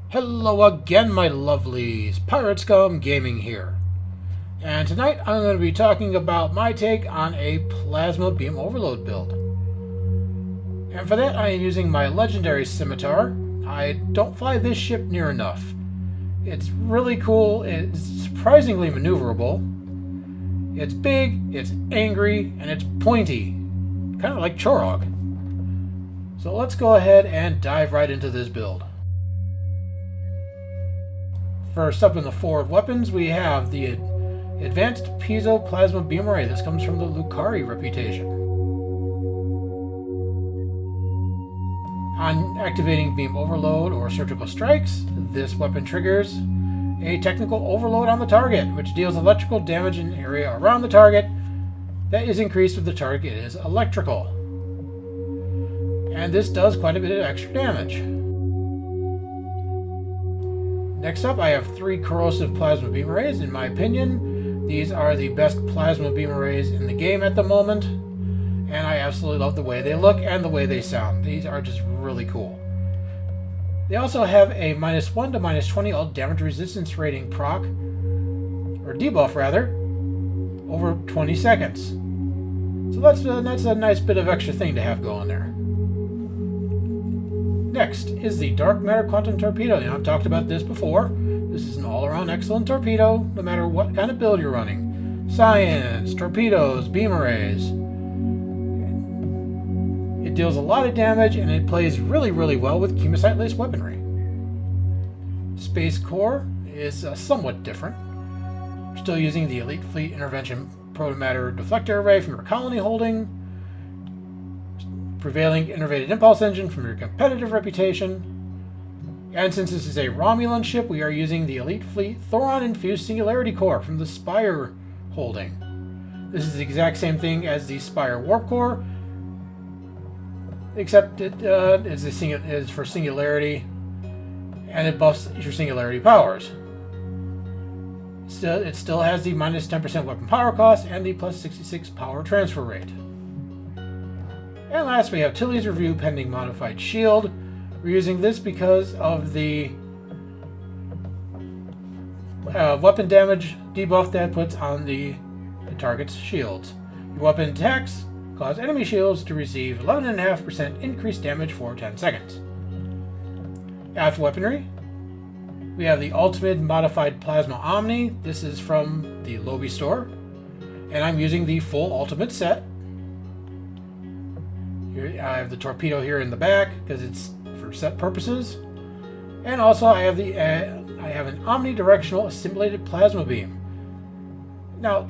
Hello again, my lovelies. Pirate Scum Gaming here. And tonight I'm going to be talking about my take on a Plasma Beam Overload build. And for that I am using my Legendary Scimitar. I don't fly this ship near enough. It's really cool, it's surprisingly maneuverable. It's big, it's angry, and it's pointy. Kind of like Chorog. So let's go ahead and dive right into this build. First up in the forward weapons, we have the Advanced Piezo Plasma Beam Array. This comes from the Lucari reputation. On activating Beam Overload or Surgical Strikes, this weapon triggers a Technical Overload on the target, which deals electrical damage in an area around the target that is increased if the target is electrical. And this does quite a bit of extra damage. Next up, I have 3 corrosive plasma beam arrays. In my opinion, these are the best plasma beam arrays in the game at the moment, and I absolutely love the way they look and the way they sound. These are just really cool. They also have a -1 to -20 all damage resistance rating proc, or debuff rather, over 20 seconds. So that's a nice bit of extra thing to have going there. Next is the Dark Matter Quantum Torpedo. I've talked about this before. This is an all-around excellent torpedo, no matter what kind of build you're running. Science, torpedoes, beam arrays. It deals a lot of damage, and it plays really well with chemosite-laced weaponry. Space Core is somewhat different. We're still using the Elite Fleet Intervention Protomatter Deflector Array from your colony holding. Prevailing Innervated Impulse Engine from your competitive reputation. And since this is a Romulan ship, we are using the Elite Fleet Thoron-infused Singularity Core from the Spire holding. This is the exact same thing as the Spire Warp Core, except it is for Singularity, and it buffs your Singularity powers. It still has the -10% weapon power cost and the +66 power transfer rate. And last, we have Tilly's Review Pending Modified Shield. We're using this because of the weapon damage debuff that puts on the target's shields. Your weapon attacks cause enemy shields to receive 11.5% increased damage for 10 seconds. After weaponry, we have the Ultimate Modified Plasma Omni. This is from the Lobby store, and I'm using the full Ultimate set. I have the torpedo here in the back because it's for set purposes, and also I have an omnidirectional assimilated plasma beam. Now,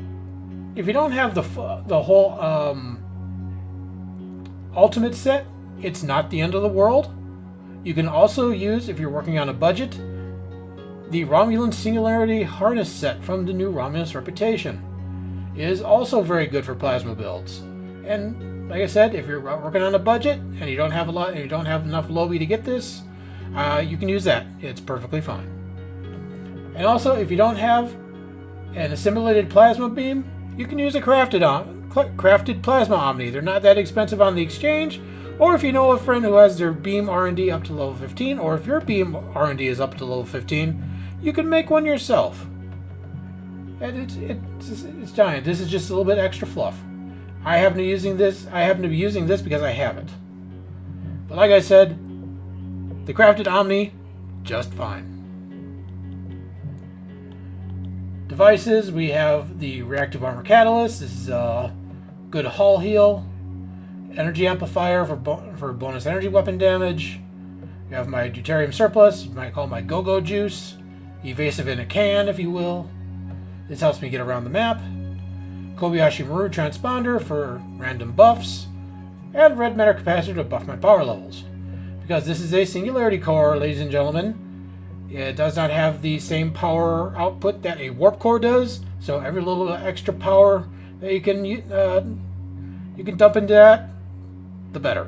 if you don't have the whole ultimate set, it's not the end of the world. You can also use, if you're working on a budget, the Romulan Singularity Harness set from the new Romulus reputation. It is also very good for plasma builds. And like I said, if you're working on a budget and you don't have enough lobby to get this, you can use that. It's perfectly fine. And also, if you don't have an assimilated plasma beam, you can use a crafted plasma omni. They're not that expensive on the exchange. Or if you know a friend who has their beam R&D up to level 15, or if your beam R&D is up to level 15, you can make one yourself. And it's giant. This is just a little bit extra fluff. I happen to be using this because I have it. But like I said, the crafted Omni, just fine. Devices, we have the Reactive Armor Catalyst. This is a good hull heal. Energy Amplifier for bonus energy weapon damage. You have my Deuterium Surplus, you might call my Go-Go Juice. Evasive in a can, if you will. This helps me get around the map. Kobayashi Maru Transponder for random buffs, and Red Matter Capacitor to buff my power levels. Because this is a Singularity Core, ladies and gentlemen, it does not have the same power output that a Warp Core does, so every little extra power that you can dump into that, the better.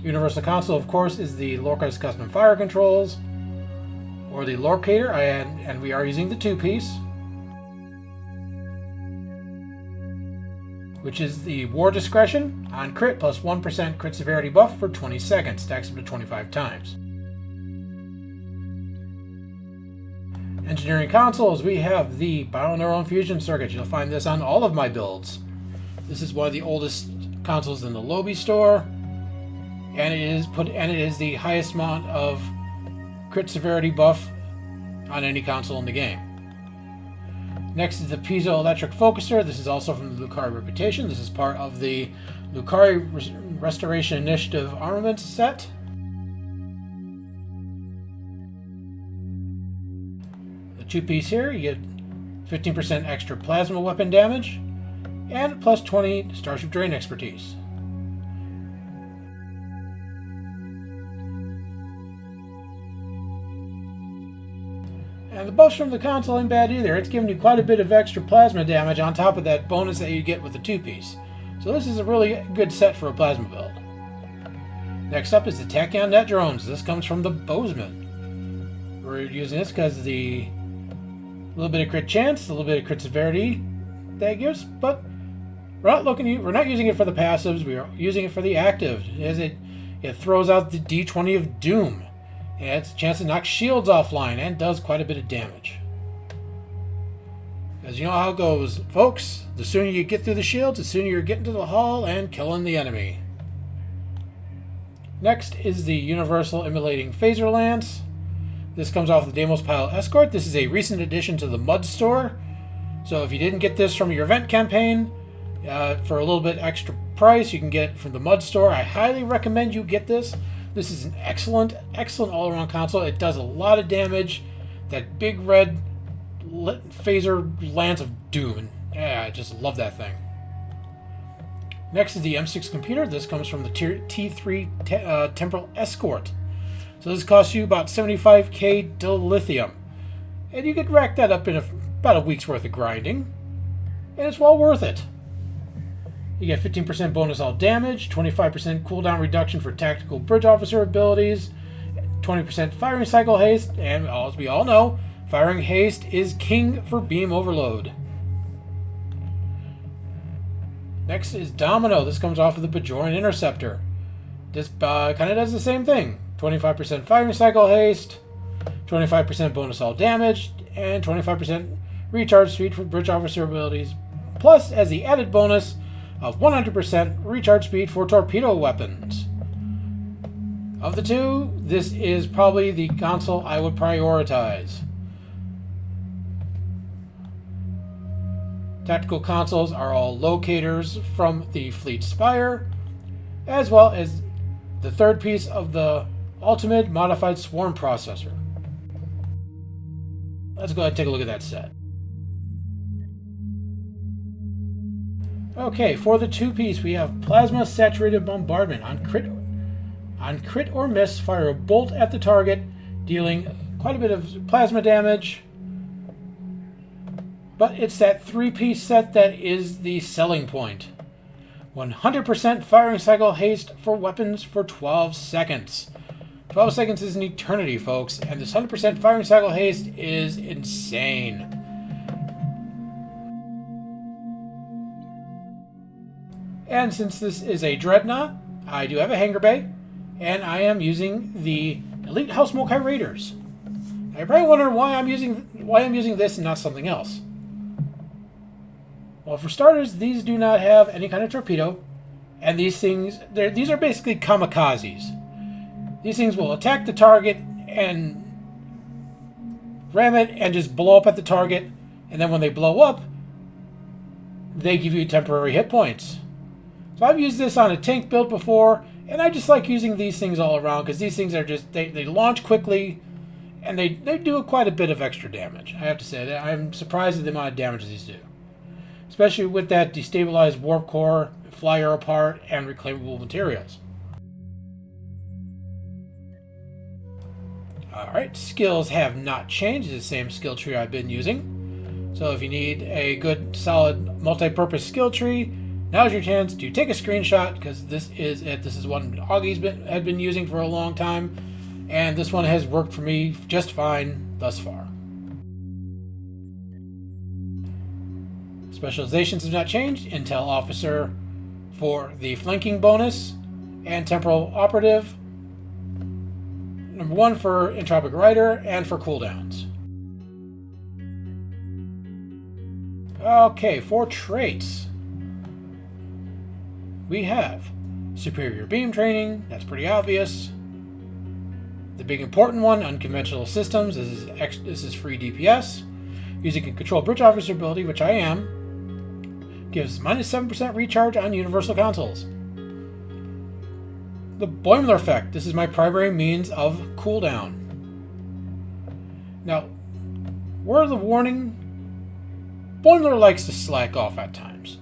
Universal Console, of course, is the Lorca's Custom Fire Controls, or the Lorcator, and we are using the 2-piece. which is the War Discretion on crit plus 1% crit severity buff for 20 seconds, stacks up to 25 times. Engineering consoles, we have the Bio-Neural Infusion Circuit. You'll find this on all of my builds. This is one of the oldest consoles in the Lobby store, and it is the highest amount of crit severity buff on any console in the game. Next is the Piezoelectric Focuser. This is also from the Lucari Reputation. This is part of the Lucari Restoration Initiative armament set. The two-piece here, you get 15% extra plasma weapon damage and plus 20 Starship Drain expertise. And the buffs from the console ain't bad either. It's giving you quite a bit of extra plasma damage on top of that bonus that you get with the two-piece. So this is a really good set for a plasma build. Next up is the Tachyon Net Drones. This comes from the Bozeman. We're using this because of the little bit of crit chance, a little bit of crit severity that it gives, but we're not using it for the passives. We are using it for the active, as it throws out the D20 of Doom. It has a chance to knock shields offline and does quite a bit of damage. As you know how it goes, folks, the sooner you get through the shields, the sooner you're getting to the hull and killing the enemy. Next is the Universal Immolating Phaser Lance. This comes off the Deimos Pile Escort. This is a recent addition to the Mud store. So if you didn't get this from your event campaign, for a little bit extra price, you can get it from the Mud store. I highly recommend you get this. This is an excellent all-around console. It does a lot of damage. That big red phaser lance of doom. And, yeah, I just love that thing. Next is the M6 computer. This comes from the T3 Temporal Escort. So this costs you about 75k dilithium. And you could rack that up in about a week's worth of grinding. And it's well worth it. You get 15% bonus all damage, 25% cooldown reduction for tactical bridge officer abilities, 20% firing cycle haste, and as we all know, firing haste is king for beam overload. Next is Domino. This comes off of the Bajorian Interceptor. This kind of does the same thing. 25% firing cycle haste, 25% bonus all damage, and 25% recharge speed for bridge officer abilities, plus as the added bonus of 100% recharge speed for torpedo weapons. Of the two, this is probably the console I would prioritize. Tactical consoles are all locators from the Fleet Spire, as well as the third piece of the Ultimate Modified Swarm Processor. Let's go ahead and take a look at that set. Okay, for the two-piece, we have Plasma Saturated Bombardment. On crit or miss, fire a bolt at the target, dealing quite a bit of plasma damage. But it's that three-piece set that is the selling point. 100% firing cycle haste for weapons for 12 seconds. 12 seconds is an eternity, folks, and this 100% firing cycle haste is insane. And since this is a Dreadnought, I do have a hangar bay, and I am using the Elite House Mokai Raiders. Now you're probably wondering why I'm using this and not something else. Well, for starters, these do not have any kind of torpedo, and these are basically kamikazes. These things will attack the target and ram it and just blow up at the target, and then when they blow up, they give you temporary hit points. So I've used this on a tank build before, and I just like using these things all around because these things are just, they launch quickly, and they do quite a bit of extra damage. I have to say that I'm surprised at the amount of damage these do. Especially with that destabilized warp core, flyer apart, and reclaimable materials. Alright, skills have not changed. It's the same skill tree I've been using. So if you need a good, solid, multi-purpose skill tree, now's your chance to take a screenshot, because this is it. This is one Auggy's had been using for a long time, and this one has worked for me just fine thus far. Specializations have not changed. Intel Officer for the flanking bonus, and Temporal Operative. Number 1 for Entropic Rider, and for cooldowns. Okay, for traits, we have Superior Beam Training. That's pretty obvious. The big important one, Unconventional Systems. This is free DPS. Using a Control Bridge Officer ability, which I am, gives minus 7% recharge on Universal Consoles. The Boimler Effect. This is my primary means of cooldown. Now, word of the warning, Boimler likes to slack off at times.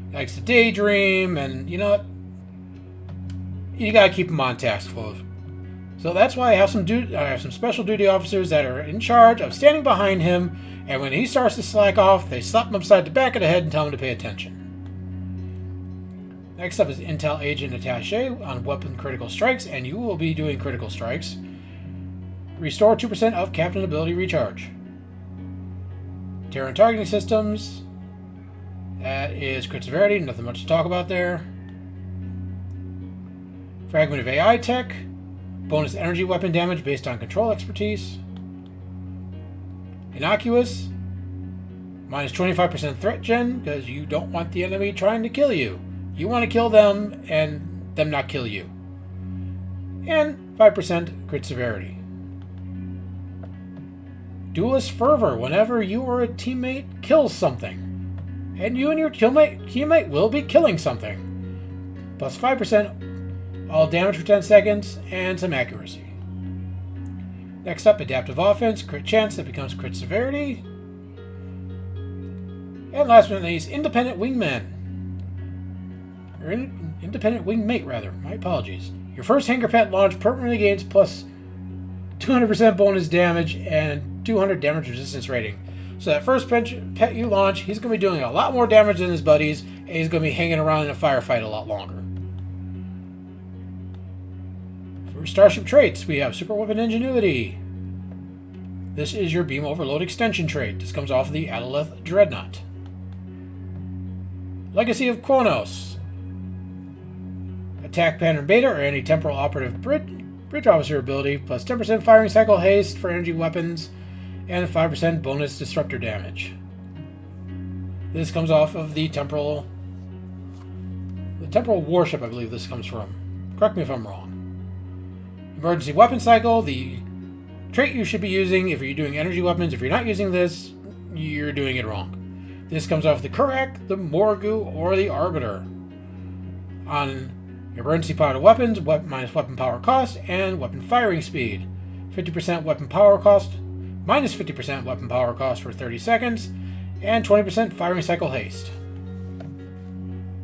He likes to daydream, and you know what? You gotta keep him on task, folks. So that's why I have some special duty officers that are in charge of standing behind him, and when he starts to slack off, they slap him upside the back of the head and tell him to pay attention. Next up is Intel Agent Attaché on weapon critical strikes, and you will be doing critical strikes. Restore 2% of Captain ability recharge. Terran Targeting Systems. That is crit severity, nothing much to talk about there. Fragment of AI Tech. Bonus energy weapon damage based on control expertise. Innocuous. Minus 25% threat gen, because you don't want the enemy trying to kill you. You want to kill them and them not kill you. And 5% crit severity. Duelist Fervor. Whenever you or a teammate kills something, and you and your teammate will be killing something. Plus 5% all damage for 10 seconds, and some accuracy. Next up, Adaptive Offense, crit chance that becomes crit severity. And last but not least, Independent Wingman. Or Independent Wingmate, rather. My apologies. Your first Hangar Pet launch permanently gains plus 200% bonus damage and 200 damage resistance rating. So that first pet you launch, he's going to be doing a lot more damage than his buddies, and he's going to be hanging around in a firefight a lot longer. For Starship traits, we have Super Weapon Ingenuity. This is your Beam Overload extension trait. This comes off of the Legendary Dreadnought. Legacy of Kronos. Attack Pattern Beta or any Temporal Operative Bridge Officer ability, plus 10% firing cycle haste for energy weapons, and 5% bonus disruptor damage. This comes off of the Temporal Warship, I believe this comes from. Correct me if I'm wrong. Emergency Weapon Cycle, the trait you should be using if you're doing energy weapons. If you're not using this, you're doing it wrong. This comes off the Kurak, the Morgu, or the Arbiter. On emergency powered weapons, minus weapon power cost, and weapon firing speed. 50% weapon power cost, minus 50% weapon power cost for 30 seconds, and 20% firing cycle haste.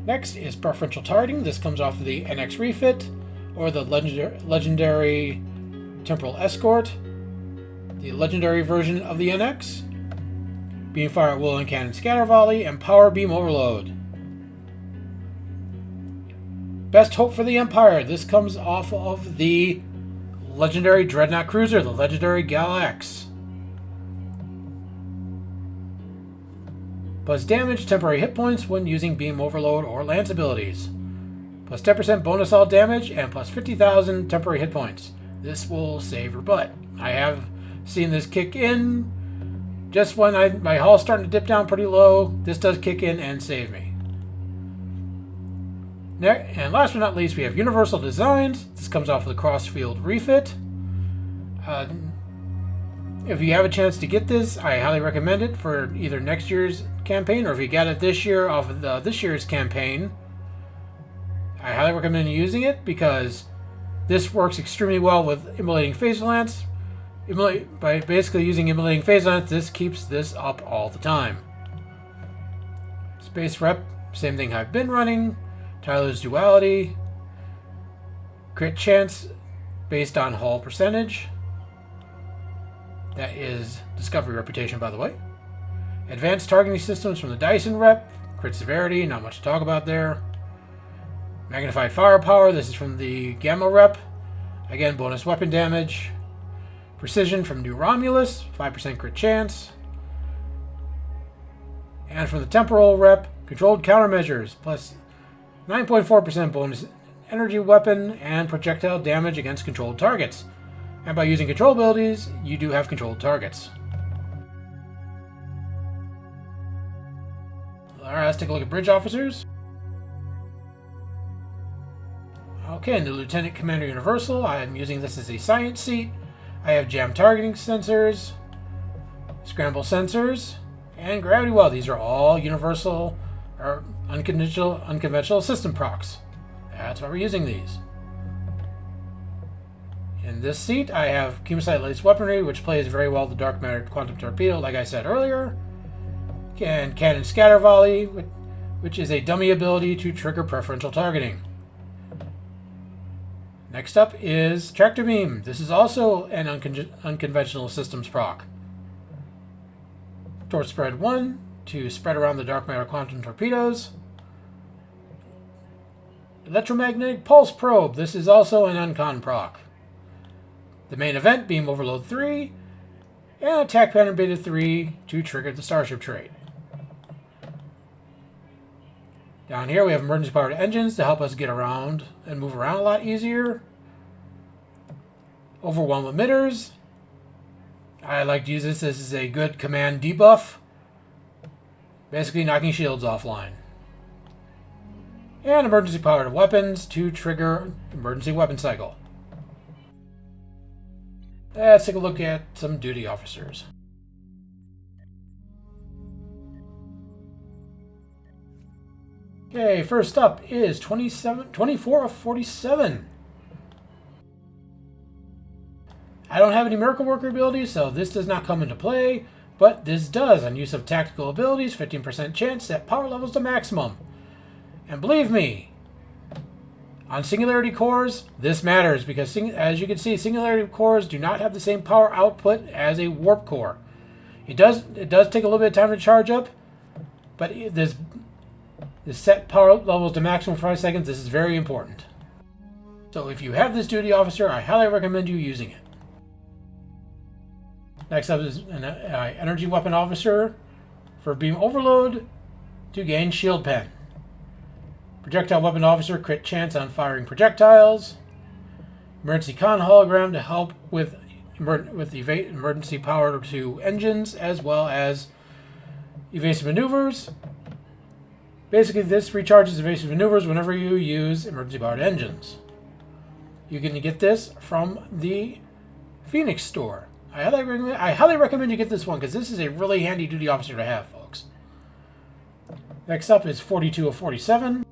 Next is Preferential Targeting. This comes off of the NX Refit, or the Legendary Temporal Escort, the legendary version of the NX, Beam Fire at Will and Cannon Scatter Volley, and Power Beam Overload. Best Hope for the Empire. This comes off of the Legendary Dreadnought Cruiser, the Legendary Galax. Plus damage, temporary hit points when using Beam Overload or Lance abilities. Plus 10% bonus all damage, and plus 50,000 temporary hit points. This will save your butt. I have seen this kick in just when my hull's starting to dip down pretty low. This does kick in and save me. And last but not least, we have Universal Designs. This comes off of the Crossfield Refit. If you have a chance to get this, I highly recommend it for either next year's campaign, or if you got it this year off of this year's campaign, I highly recommend using it because this works extremely well with Immolating Phaser Lance. By basically using Immolating Phaser Lance, this keeps this up all the time. Space Rep, same thing I've been running. Tyler's Duality. Crit Chance based on hull percentage. That is Discovery Reputation, by the way. Advanced Targeting Systems from the Dyson Rep. Crit Severity, not much to talk about there. Magnified Firepower, this is from the Gamma Rep. Again, bonus weapon damage. Precision from New Romulus, 5% crit chance. And from the temporal rep, controlled countermeasures, plus 9.4% bonus energy weapon and projectile damage against controlled targets. And by using control abilities, you do have controlled targets. Alright, let's take a look at bridge officers. Okay, in the Lieutenant Commander Universal, I am using this as a science seat. I have jam targeting sensors, scramble sensors, and gravity well. These are all universal or unconventional system procs. That's why we're using these. In this seat, I have Chemosite Laced Weaponry, which plays very well the Dark Matter Quantum Torpedo, like I said earlier. And Cannon Scatter Volley, which is a dummy ability to trigger preferential targeting. Next up is Tractor Beam. This is also an unconventional systems proc. Torch Spread 1 to spread around the Dark Matter Quantum Torpedoes. Electromagnetic Pulse Probe. This is also an uncon proc. The main event, Beam Overload 3, and Attack Pattern Beta 3 to trigger the Starship trait. Down here we have emergency powered engines to help us get around and move around a lot easier. Overwhelm emitters. I like to use this as a good command debuff. Basically knocking shields offline. And emergency powered weapons to trigger emergency weapon cycle. Let's take a look at some duty officers. Okay, first up is 24 of 47. I don't have any Miracle Worker abilities, so this does not come into play, but this does. On use of tactical abilities, 15% chance set power levels to maximum. And believe me, on Singularity cores, this matters because, as you can see, Singularity cores do not have the same power output as a Warp core. It does take a little bit of time to charge up, but this set power levels to maximum for 5 seconds. This is very important. So if you have this duty officer, I highly recommend you using it. Next up is an energy weapon officer for beam overload to gain shield pen. Projectile weapon officer, crit chance on firing projectiles. Emergency con hologram to help with emergency power to engines as well as evasive maneuvers. Basically, this recharges evasive maneuvers whenever you use emergency powered engines. You can get this from the Phoenix store. I highly recommend you get this one because this is a really handy duty officer to have, folks. Next up is 42 of 47.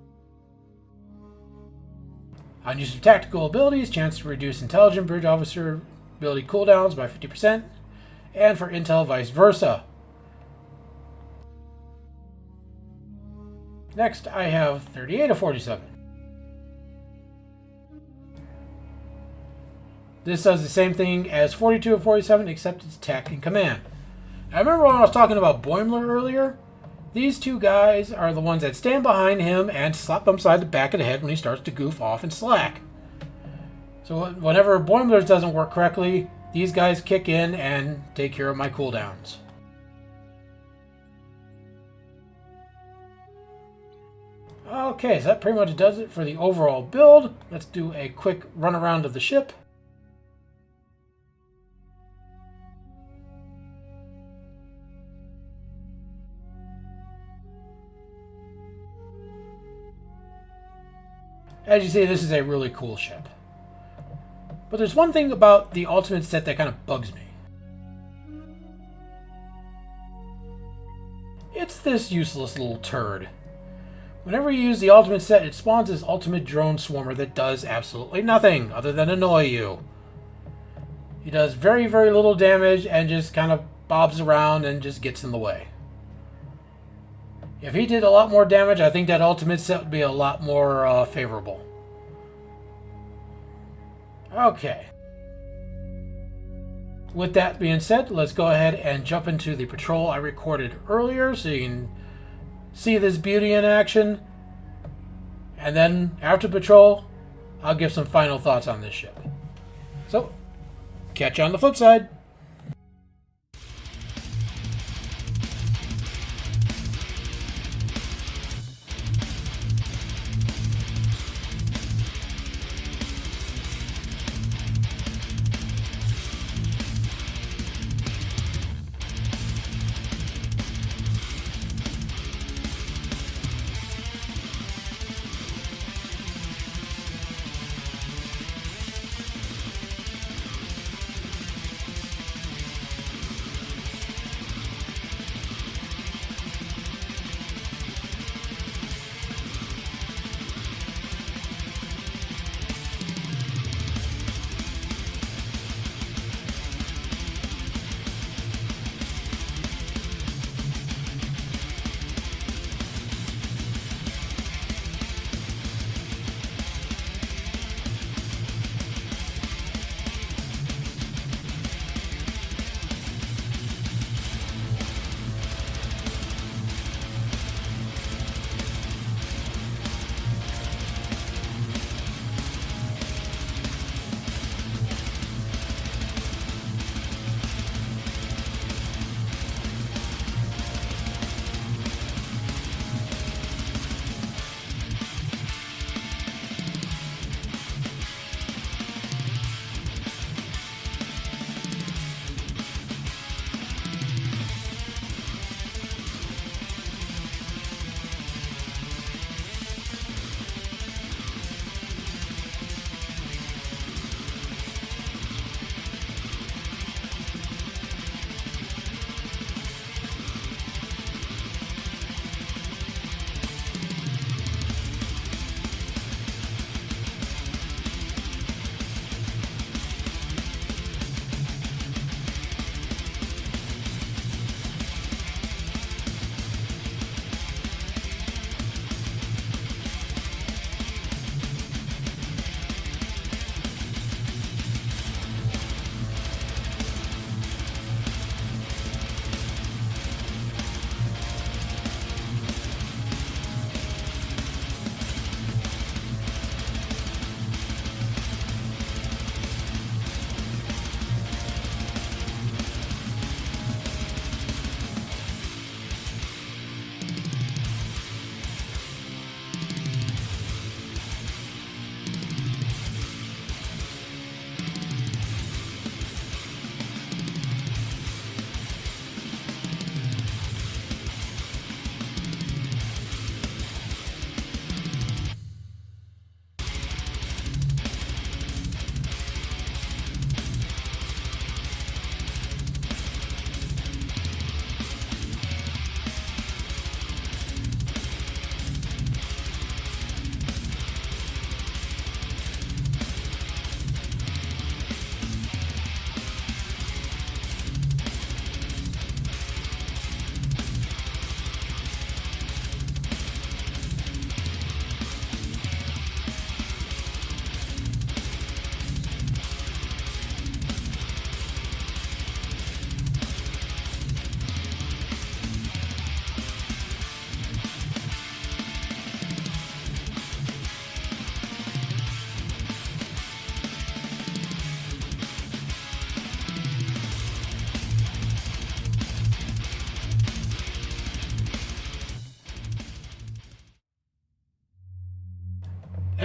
On use of tactical abilities, chance to reduce intelligent bridge officer ability cooldowns by 50%, and for intel vice versa. Next, I have 38 of 47. This does the same thing as 42 of 47, except it's tech and command. Now, remember when I was talking about Boimler earlier? These two guys are the ones that stand behind him and slap him upside the back of the head when he starts to goof off and slack. So whenever Boimler doesn't work correctly, these guys kick in and take care of my cooldowns. Okay, so that pretty much does it for the overall build. Let's do a quick run around of the ship. As you see, this is a really cool ship. But there's one thing about the Ultimate set that kind of bugs me. It's this useless little turd. Whenever you use the Ultimate set, it spawns this Ultimate Drone Swarmer that does absolutely nothing other than annoy you. He does very, very little damage and just kind of bobs around and just gets in the way. If he did a lot more damage, I think that Ultimate set would be a lot more favorable. Okay. With that being said, let's go ahead and jump into the patrol I recorded earlier so you can see this beauty in action. And then after patrol, I'll give some final thoughts on this ship. So, catch you on the flip side.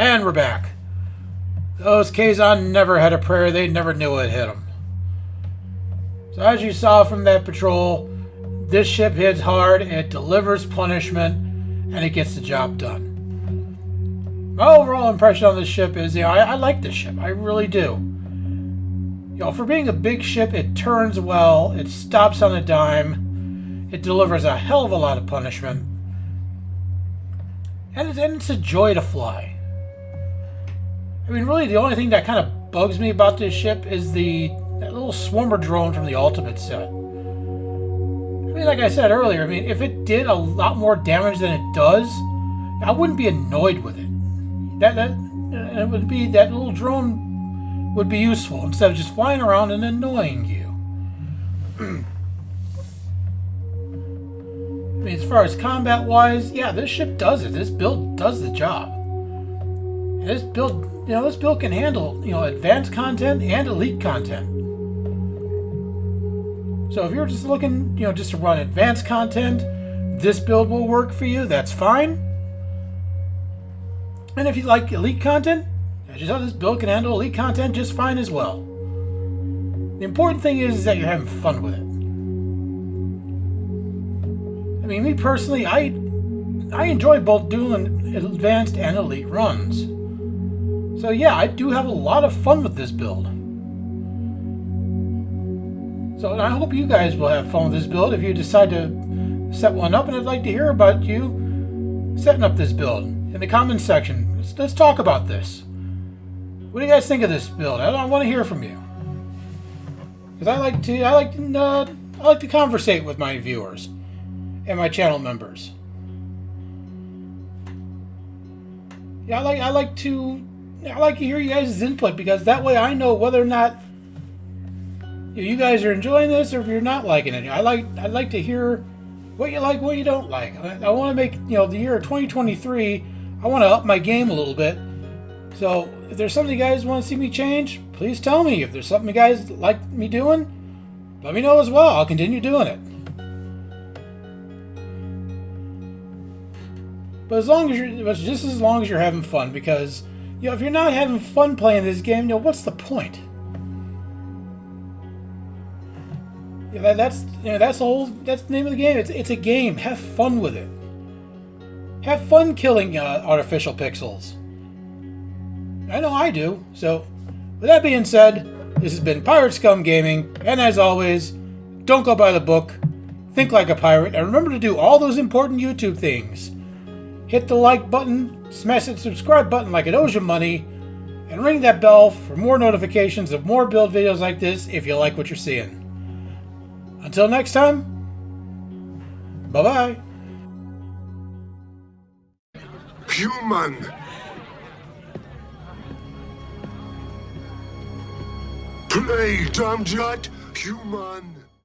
And we're back. Those Kazon never had a prayer. They never knew it hit them. So as you saw from that patrol, this ship hits hard, it delivers punishment, and it gets the job done. My overall impression on this ship is, I like this ship. I really do. For being a big ship, it turns well, it stops on a dime, it delivers a hell of a lot of punishment, and it's a joy to fly. I mean, really, the only thing that kind of bugs me about this ship is that little swarmer drone from the Ultimate set. I mean, like I said earlier, if it did a lot more damage than it does, I wouldn't be annoyed with it. It would be that little drone would be useful instead of just flying around and annoying you. As far as combat-wise, yeah, this ship does it. This build does the job. And this build can handle, advanced content and elite content. So if you're just looking, just to run advanced content, this build will work for you. That's fine. And if you like elite content, as you saw, this build can handle elite content just fine as well. The important thing is that you're having fun with it. Me personally, I enjoy both doing advanced and elite runs. So yeah, I do have a lot of fun with this build. So I hope you guys will have fun with this build if you decide to set one up, and I'd like to hear about you setting up this build in the comments section. Let's talk about this. What do you guys think of this build? I want to hear from you. Because I like to conversate with my viewers and my channel members. Yeah, I like to hear you guys' input, because that way I know whether or not you guys are enjoying this or if you're not liking it. I'd like to hear what you like, what you don't like. I want to make the year of 2023. I want to up my game a little bit. So if there's something you guys want to see me change, please tell me. If there's something you guys like me doing, let me know as well. I'll continue doing it. But just as long as you're having fun, because if you're not having fun playing this game, what's the point? That's the name of the game. It's a game. Have fun with it. Have fun killing artificial pixels. I know I do. So, with that being said, this has been Pirate Scum Gaming, and as always, don't go by the book. Think like a pirate, and remember to do all those important YouTube things. Hit the like button, smash that subscribe button like it owes you money, and ring that bell for more notifications of more build videos like this if you like what you're seeing. Until next time, bye-bye. Human. Play, damn Human.